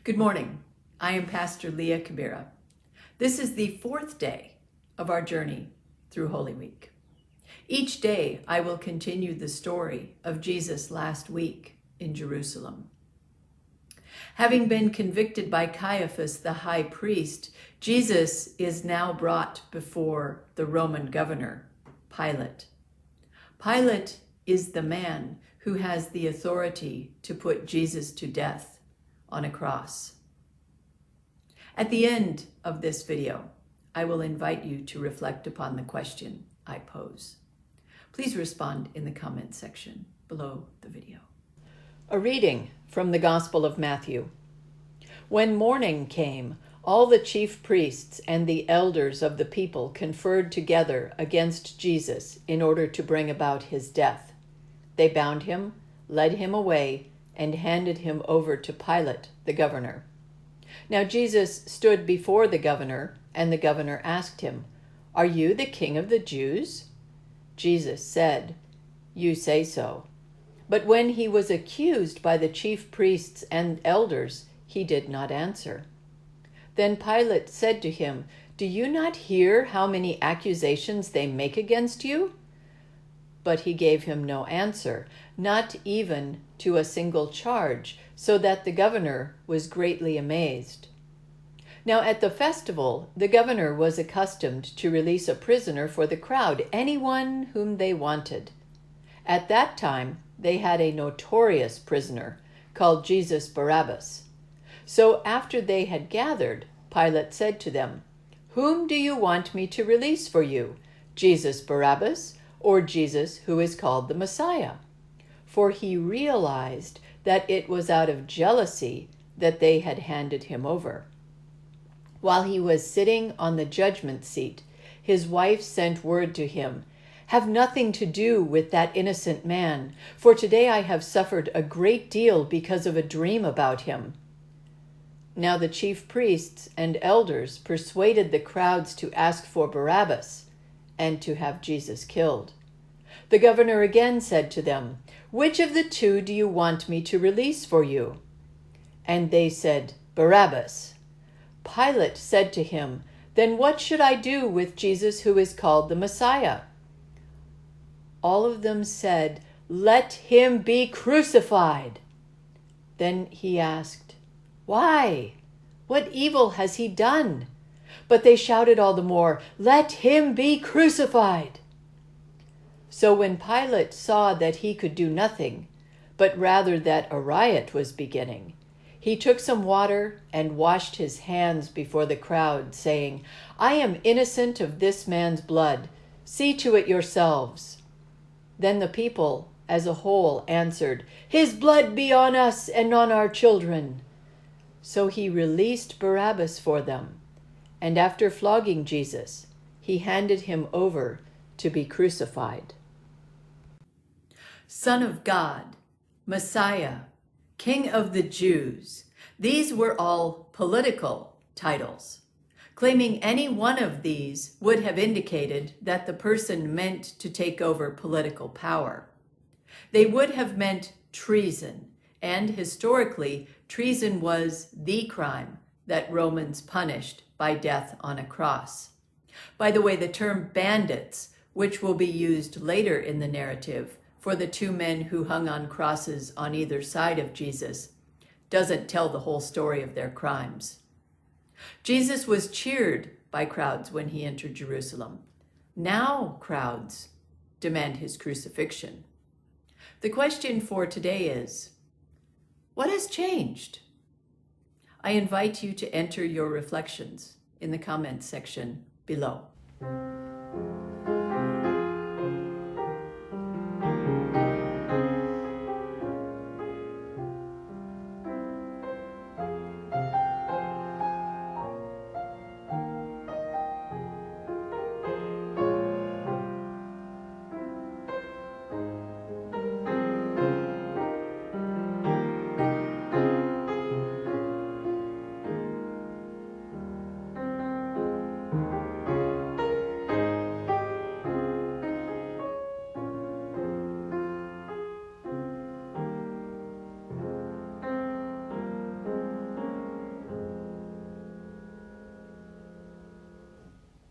Good morning. I am Pastor Leah Kabira. This is the fourth day of our journey through Holy Week. Each day I will continue the story of Jesus last week in Jerusalem. Having been convicted by Caiaphas, the high priest, Jesus is now brought before the Roman governor, Pilate. Pilate is the man who has the authority to put Jesus to death on a cross. At the end of this video, I will invite you to reflect upon the question I pose. Please respond in the comment section below the video. A reading from the Gospel of Matthew. When morning came, all the chief priests and the elders of the people conferred together against Jesus in order to bring about his death. They bound him, led him away, and handed him over to Pilate, the governor. Now Jesus stood before the governor, and the governor asked him, "Are you the king of the Jews?" Jesus said, "You say so." But when he was accused by the chief priests and elders, he did not answer. Then Pilate said to him, "Do you not hear how many accusations they make against you?" But he gave him no answer, not even to a single charge, so that the governor was greatly amazed. Now at the festival, the governor was accustomed to release a prisoner for the crowd, anyone whom they wanted. At that time, they had a notorious prisoner called Jesus Barabbas. So after they had gathered, Pilate said to them, "Whom do you want me to release for you, Jesus Barabbas or Jesus who is called the Messiah?" For he realized that it was out of jealousy that they had handed him over. While he was sitting on the judgment seat, his wife sent word to him, "Have nothing to do with that innocent man, for today I have suffered a great deal because of a dream about him." Now the chief priests and elders persuaded the crowds to ask for Barabbas and to have Jesus killed. The governor again said to them, "Which of the two do you want me to release for you?" And they said, "Barabbas." Pilate said to him, "Then what should I do with Jesus who is called the Messiah?" All of them said, "Let him be crucified." Then he asked, "Why? What evil has he done?" But they shouted all the more, "Let him be crucified." So when Pilate saw that he could do nothing, but rather that a riot was beginning, he took some water and washed his hands before the crowd, saying, "I am innocent of this man's blood. See to it yourselves." Then the people as a whole answered, "His blood be on us and on our children." So he released Barabbas for them, and after flogging Jesus, he handed him over to be crucified. Son of God, Messiah, King of the Jews. These were all political titles. Claiming any one of these would have indicated that the person meant to take over political power. They would have meant treason, and historically, treason was the crime that Romans punished by death on a cross. By the way, the term bandits, which will be used later in the narrative for the two men who hung on crosses on either side of Jesus, doesn't tell the whole story of their crimes. Jesus was cheered by crowds when he entered Jerusalem. Now crowds demand his crucifixion. The question for today is, what has changed? I invite you to enter your reflections in the comments section below.